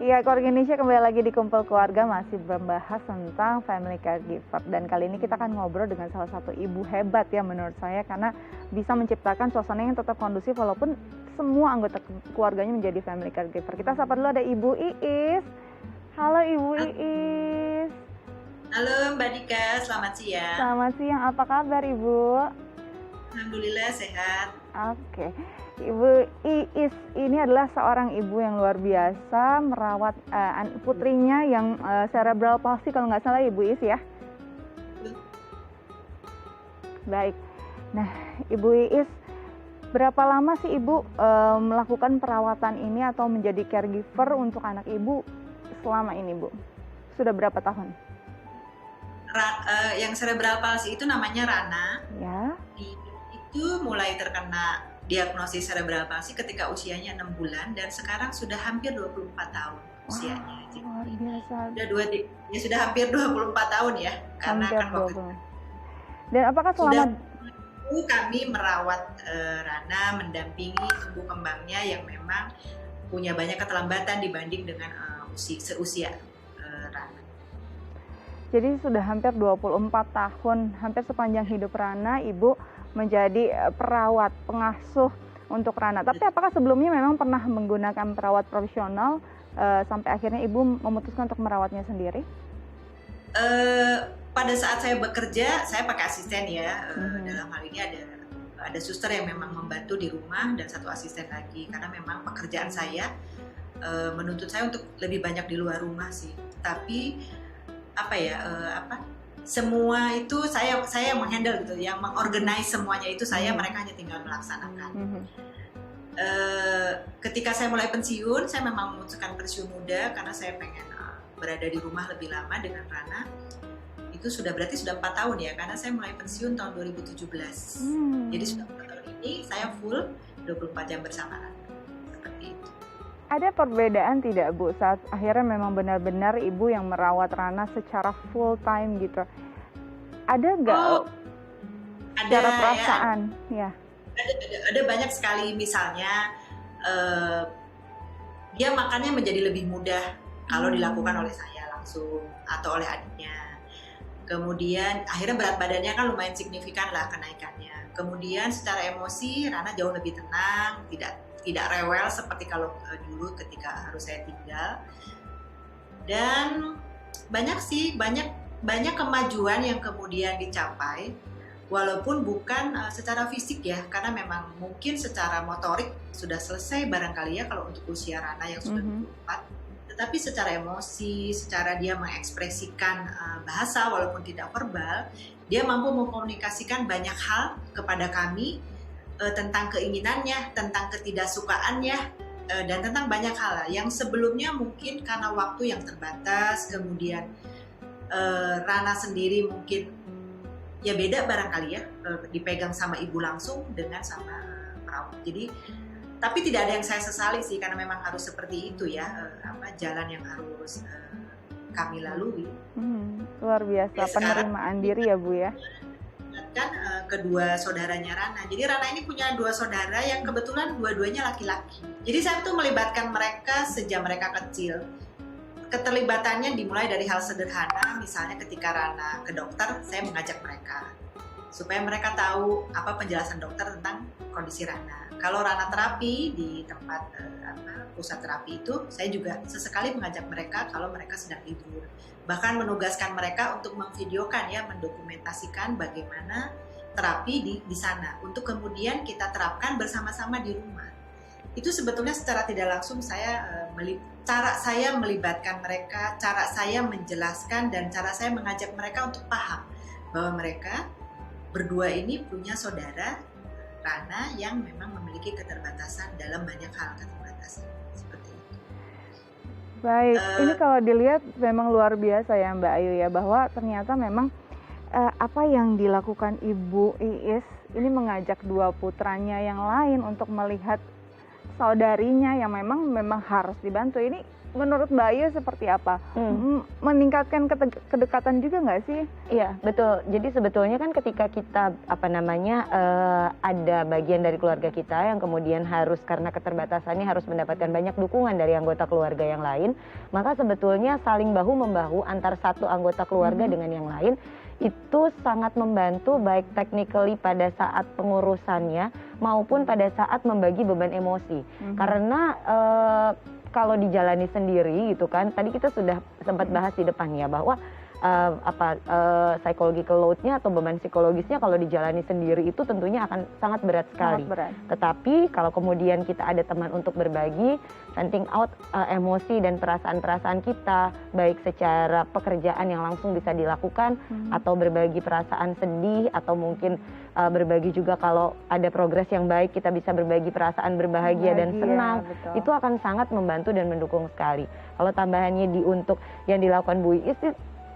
Iya, keluarga Indonesia kembali lagi di Kumpul Keluarga masih membahas tentang family caregiver. Dan kali ini kita akan ngobrol dengan salah satu ibu hebat ya menurut saya, karena bisa menciptakan suasana yang tetap kondusif walaupun semua anggota keluarganya menjadi family caregiver. Kita sapa dulu, ada Ibu Iis. Halo Ibu Iis. Halo Mbak Dika, selamat siang. Selamat siang, apa kabar Ibu? Alhamdulillah sehat. Oke, Ibu Iis ini adalah seorang ibu yang luar biasa merawat putrinya yang cerebral palsy kalau nggak salah Ibu Iis ya. Baik, nah Ibu Iis, berapa lama sih Ibu melakukan perawatan ini atau menjadi caregiver untuk anak Ibu selama ini Bu? Sudah berapa tahun? Yang cerebral palsy itu namanya Rana. Ya. Itu mulai terkena diagnosis cerebral palsy ketika usianya 6 bulan dan sekarang sudah hampir 24 tahun usianya. Jadi, luar biasa. Sudah hampir 24 tahun ya. Karena hampir kan waktu Dan apakah selama kami merawat Rana, mendampingi tumbuh kembangnya yang memang punya banyak keterlambatan dibanding dengan seusia Rana. Jadi sudah hampir 24 tahun, hampir sepanjang hidup Rana, Ibu menjadi perawat, pengasuh untuk Rana. Tapi apakah sebelumnya memang pernah menggunakan perawat profesional sampai akhirnya Ibu memutuskan untuk merawatnya sendiri? Pada saat saya bekerja, saya pakai asisten ya. Dalam hal ini ada suster yang memang membantu di rumah dan satu asisten lagi. Karena memang pekerjaan saya menuntut saya untuk lebih banyak di luar rumah sih. Tapi semua itu saya yang menghandle gitu, yang mengorganize semuanya itu saya, mereka hanya tinggal melaksanakan. Ketika saya mulai pensiun, saya memang memutuskan pensiun muda karena saya pengen berada di rumah lebih lama dengan Rana. Itu berarti sudah 4 tahun ya, karena saya mulai pensiun tahun 2017. Jadi sudah 4 tahun ini saya full 24 jam bersama Rana. Seperti itu. Ada perbedaan tidak Bu saat akhirnya memang benar-benar Ibu yang merawat Rana secara full time gitu? Ada nggak secara perasaan? Ya. Ada banyak sekali, misalnya dia makannya menjadi lebih mudah kalau dilakukan oleh saya langsung atau oleh adiknya. Kemudian akhirnya berat badannya kan lumayan signifikan lah kenaikannya. Kemudian secara emosi Rana jauh lebih tenang, tidak rewel seperti kalau dulu ketika harus saya tinggal. Dan banyak kemajuan yang kemudian dicapai, walaupun bukan secara fisik ya, karena memang mungkin secara motorik sudah selesai barangkali ya kalau untuk usia Rana yang sudah 24. Tetapi secara emosi, secara dia mengekspresikan bahasa walaupun tidak verbal, dia mampu mengkomunikasikan banyak hal kepada kami tentang keinginannya, tentang ketidaksukaannya, dan tentang banyak hal yang sebelumnya mungkin karena waktu yang terbatas, kemudian Rana sendiri mungkin ya beda barangkali ya, dipegang sama ibu langsung dengan sama perawat. Jadi tapi tidak ada yang saya sesali sih, karena memang harus seperti itu ya, jalan yang harus kami lalui. Luar biasa ya, penerimaan diri ya Bu ya. Kan kedua saudaranya Rana. Jadi Rana ini punya 2 saudara yang kebetulan dua-duanya laki-laki. Jadi saya tuh melibatkan mereka sejak mereka kecil. Keterlibatannya dimulai dari hal sederhana, misalnya ketika Rana ke dokter, saya mengajak mereka supaya mereka tahu apa penjelasan dokter tentang kondisi Rana. Kalau Rana terapi di tempat pusat terapi itu, saya juga sesekali mengajak mereka kalau mereka sedang libur. Bahkan menugaskan mereka untuk memvideokan ya, mendokumentasikan bagaimana terapi di sana untuk kemudian kita terapkan bersama-sama di rumah. Itu sebetulnya secara tidak langsung cara saya melibatkan mereka, cara saya menjelaskan, dan cara saya mengajak mereka untuk paham bahwa mereka berdua ini punya saudara Rana yang memang memiliki keterbatasan dalam banyak hal, keterbatasan seperti itu. Baik, ini kalau dilihat memang luar biasa ya Mbak Ayu ya, bahwa ternyata memang apa yang dilakukan Ibu Iis ini mengajak 2 putranya yang lain untuk melihat saudarinya yang memang harus dibantu. Ini menurut Mbak Ayu seperti apa? Meningkatkan kedekatan juga nggak sih? Iya, betul. Jadi sebetulnya kan ketika kita ada bagian dari keluarga kita yang kemudian harus karena keterbatasannya harus mendapatkan banyak dukungan dari anggota keluarga yang lain, maka sebetulnya saling bahu-membahu antar satu anggota keluarga dengan yang lain itu sangat membantu baik technically pada saat pengurusannya maupun pada saat membagi beban emosi. Karena kalau dijalani sendiri gitu kan, tadi kita sudah sempat bahas di depan ya bahwa psychological load-nya atau beban psikologisnya kalau dijalani sendiri itu tentunya akan sangat berat sekali. Sangat berat. Tetapi kalau kemudian kita ada teman untuk berbagi, venting out emosi dan perasaan-perasaan kita, baik secara pekerjaan yang langsung bisa dilakukan atau berbagi perasaan sedih atau mungkin berbagi juga kalau ada progres yang baik kita bisa berbagi perasaan berbahagia dan senang, betul. Itu akan sangat membantu dan mendukung sekali. Kalau tambahannya untuk yang dilakukan Bu Iis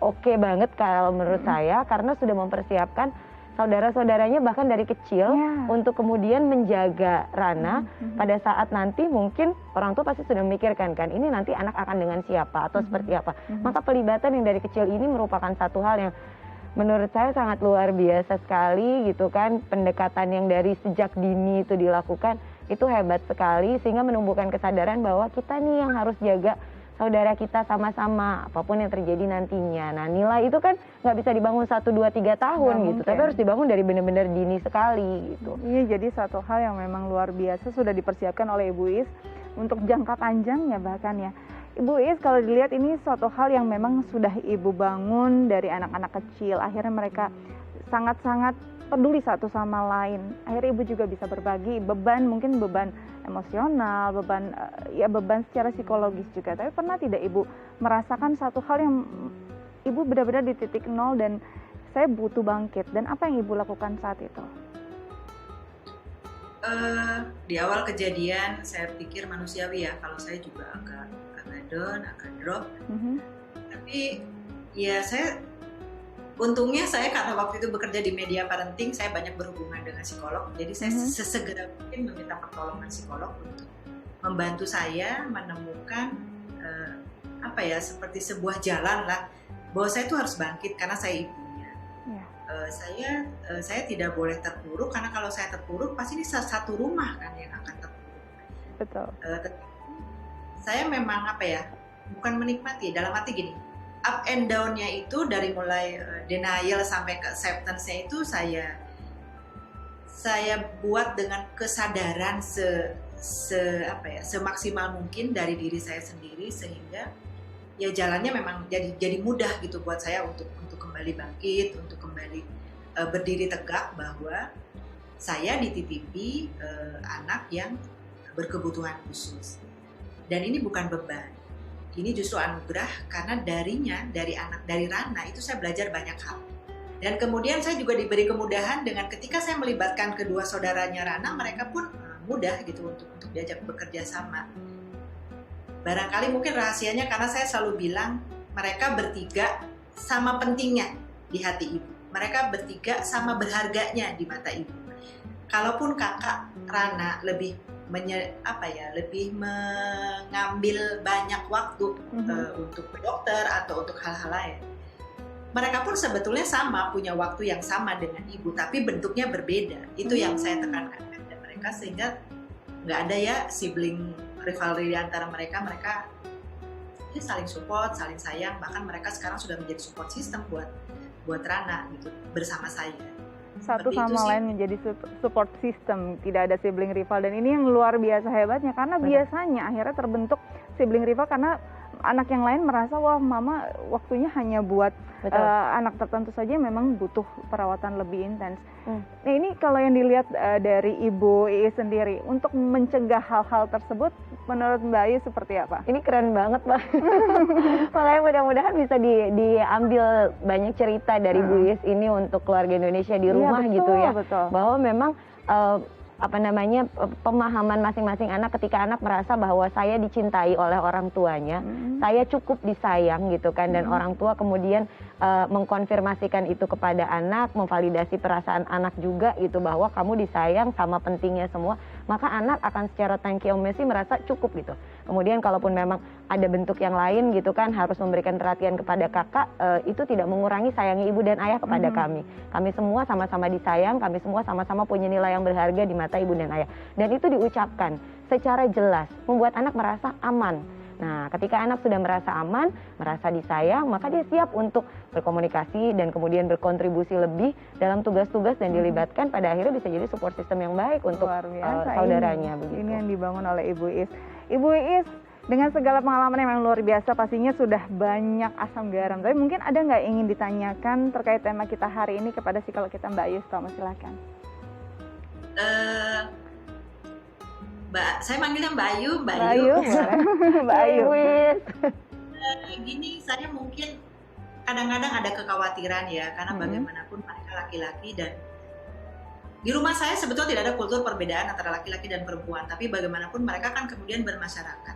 oke banget kalau menurut saya karena sudah mempersiapkan saudara-saudaranya bahkan dari kecil untuk kemudian menjaga Rana pada saat nanti mungkin orang tua pasti sudah memikirkan kan ini nanti anak akan dengan siapa atau seperti apa. Maka pelibatan yang dari kecil ini merupakan satu hal yang menurut saya sangat luar biasa sekali gitu kan. Pendekatan yang dari sejak dini itu dilakukan itu hebat sekali sehingga menumbuhkan kesadaran bahwa kita nih yang harus jaga saudara kita sama-sama apapun yang terjadi nantinya. Nah nilai itu kan nggak bisa dibangun 1, 2, 3 tahun gitu, tapi harus dibangun dari benar-benar dini sekali gitu. Iya, jadi satu hal yang memang luar biasa sudah dipersiapkan oleh Ibu Iis untuk jangka panjang ya bahkan ya. Ibu Iis kalau dilihat ini suatu hal yang memang sudah Ibu bangun dari anak-anak kecil, akhirnya mereka sangat-sangat peduli satu sama lain. Akhirnya Ibu juga bisa berbagi beban, mungkin beban emosional, beban secara psikologis juga. Tapi pernah tidak Ibu merasakan satu hal yang Ibu benar-benar di titik nol dan saya butuh bangkit, dan apa yang Ibu lakukan saat itu? Di awal kejadian saya pikir manusiawi ya, kalau saya juga agak down, agak drop. Tapi ya untungnya saya karena waktu itu bekerja di media parenting, saya banyak berhubungan dengan psikolog. Jadi saya sesegera mungkin meminta pertolongan psikolog untuk membantu saya menemukan seperti sebuah jalan lah bahwa saya itu harus bangkit karena saya ibunya. Saya tidak boleh terpuruk karena kalau saya terpuruk pasti ini satu rumah kan yang akan terpuruk. Betul. Saya memang bukan menikmati, dalam arti gini, up and down-nya itu dari mulai denial sampai ke acceptance-nya itu saya buat dengan kesadaran semaksimal mungkin dari diri saya sendiri sehingga ya jalannya memang jadi mudah gitu buat saya untuk kembali bangkit, untuk kembali berdiri tegak bahwa saya dititipi anak yang berkebutuhan khusus. Dan ini bukan beban, ini justru anugerah karena dari Rana itu saya belajar banyak hal. Dan kemudian saya juga diberi kemudahan dengan ketika saya melibatkan kedua saudaranya Rana, mereka pun mudah gitu untuk diajak bekerja sama. Barangkali mungkin rahasianya karena saya selalu bilang mereka bertiga sama pentingnya di hati ibu. Mereka bertiga sama berharganya di mata ibu. Kalaupun kakak Rana lebih mengambil banyak waktu untuk ke dokter atau untuk hal-hal lain. Mereka pun sebetulnya sama, punya waktu yang sama dengan ibu, tapi bentuknya berbeda. Itu yang saya tekankan pada mereka sehingga nggak ada ya sibling rivalry antara mereka ya saling support, saling sayang. Bahkan mereka sekarang sudah menjadi support system buat Rana gitu bersama saya. Satu sama lain menjadi support system, tidak ada sibling rival, dan ini yang luar biasa hebatnya karena biasanya akhirnya terbentuk sibling rival karena anak yang lain merasa wah mama waktunya hanya buat anak tertentu saja yang memang butuh perawatan lebih intens. Nah ini kalau yang dilihat dari Ibu Iis sendiri untuk mencegah hal-hal tersebut menurut Mbak Ayu seperti apa? Ini keren banget Mbak. Makanya mudah-mudahan bisa diambil banyak cerita dari Bu Iis ini untuk keluarga Indonesia di rumah gitu ya. Betul. Bahwa memang pemahaman masing-masing anak ketika anak merasa bahwa saya dicintai oleh orang tuanya, saya cukup disayang gitu kan, dan orang tua kemudian mengkonfirmasikan itu kepada anak, memvalidasi perasaan anak juga gitu bahwa kamu disayang sama pentingnya semua, maka anak akan secara tankiometri merasa cukup gitu. Kemudian kalaupun memang ada bentuk yang lain gitu kan, harus memberikan perhatian kepada kakak, itu tidak mengurangi sayangnya ibu dan ayah kepada kami. Kami semua sama-sama disayang, kami semua sama-sama punya nilai yang berharga di mata ibu dan ayah. Dan itu diucapkan secara jelas, membuat anak merasa aman. Nah, ketika anak sudah merasa aman, merasa disayang, maka dia siap untuk berkomunikasi dan kemudian berkontribusi lebih dalam tugas-tugas dan dilibatkan, pada akhirnya bisa jadi support system yang baik untuk saudaranya. Begitu. Ini yang dibangun oleh Ibu Is. Ibu Is, dengan segala pengalaman yang luar biasa, pastinya sudah banyak asam garam. Tapi mungkin ada nggak ingin ditanyakan terkait tema kita hari ini kepada psikolog kita Mbak Ayu? Silakan. Saya manggilnya Mbak Ayu, Mbak Ayu. Mbak Ayu. Gini, saya mungkin kadang-kadang ada kekhawatiran ya, karena bagaimanapun mereka laki-laki dan di rumah saya sebetulnya tidak ada kultur perbedaan antara laki-laki dan perempuan, tapi bagaimanapun mereka kan kemudian bermasyarakat.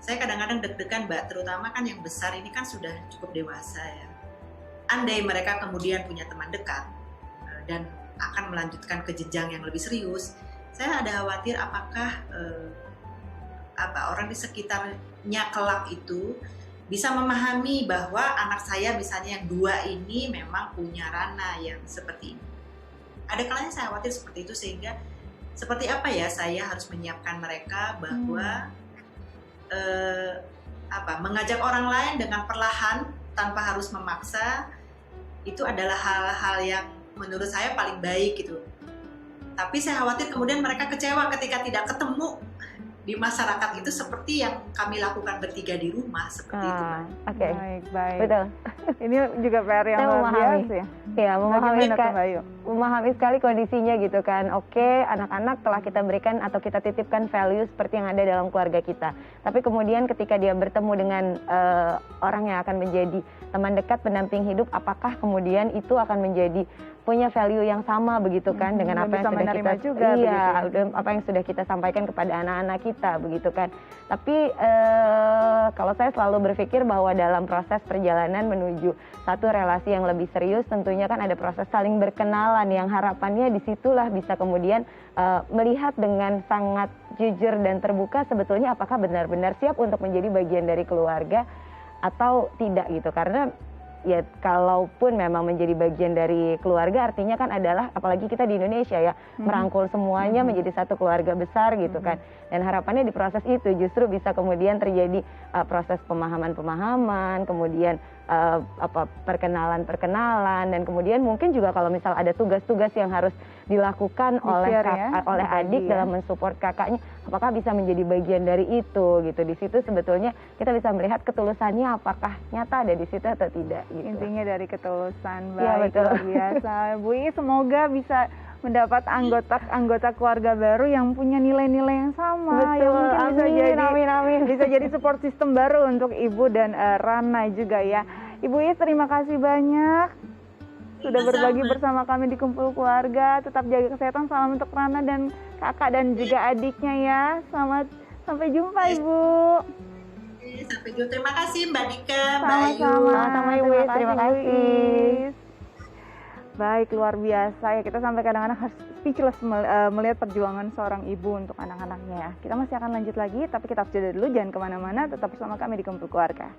Saya kadang-kadang deg-degan, Mbak, terutama kan yang besar ini kan sudah cukup dewasa ya. Andai mereka kemudian punya teman dekat dan akan melanjutkan ke jenjang yang lebih serius, saya ada khawatir apakah orang di sekitarnya kelak itu bisa memahami bahwa anak saya misalnya yang 2 ini memang punya ranah yang seperti ini. Ada kalanya saya khawatir seperti itu, sehingga seperti apa ya saya harus menyiapkan mereka bahwa mengajak orang lain dengan perlahan tanpa harus memaksa itu adalah hal-hal yang menurut saya paling baik gitu. Tapi saya khawatir kemudian mereka kecewa ketika tidak ketemu di masyarakat itu seperti yang kami lakukan bertiga di rumah seperti itu. Oke. Baik. Betul. Ini juga PR yang luar biasa ya. Ya, memahami sekali kondisinya gitu kan. Oke, anak-anak telah kita berikan atau kita titipkan value seperti yang ada dalam keluarga kita. Tapi kemudian ketika dia bertemu dengan orang yang akan menjadi teman dekat, pendamping hidup, apakah kemudian itu akan menjadi punya value yang sama begitu kan dengan apa yang sudah kita juga, apa yang sudah kita sampaikan kepada anak-anak kita begitu kan. Tapi kalau saya selalu berpikir bahwa dalam proses perjalanan menuju satu relasi yang lebih serius, tentunya kan ada proses saling berkenalan yang harapannya disitulah bisa kemudian melihat dengan sangat jujur dan terbuka sebetulnya apakah benar-benar siap untuk menjadi bagian dari keluarga atau tidak gitu. Karena ya kalaupun memang menjadi bagian dari keluarga artinya kan adalah, apalagi kita di Indonesia ya, merangkul semuanya menjadi satu keluarga besar gitu kan. Dan harapannya di proses itu justru bisa kemudian terjadi proses pemahaman-pemahaman, kemudian perkenalan-perkenalan, dan kemudian mungkin juga kalau misal ada tugas-tugas yang harus dilakukan oleh oleh adik dalam mensupport kakaknya, apakah bisa menjadi bagian dari itu gitu. Di situ sebetulnya kita bisa melihat ketulusannya apakah nyata ada di situ atau tidak gitu. Intinya dari ketulusan. Baik, ya, betul. Luar biasa. Bu I, semoga bisa mendapat anggota keluarga baru yang punya nilai-nilai yang sama. Betul, yang mungkin amin. Bisa jadi support system baru untuk Ibu dan Rana juga ya. Ibu I, terima kasih banyak sudah berbagi bersama kami di Kumpul Keluarga. Tetap jaga kesehatan, salam untuk Rana dan kakak dan juga adiknya ya. Sampai jumpa Ibu. Sampai jumpa. Terima kasih Mbak Dika, Mbak Ayu. Sama-sama Ibu. Terima kasih. Baik, luar biasa ya, kita sampai kadang-kadang harus speechless melihat perjuangan seorang ibu untuk anak-anaknya ya. Kita masih akan lanjut lagi, tapi kita harus jeda dulu, jangan kemana-mana, tetap bersama kami di Kumpul Keluarga.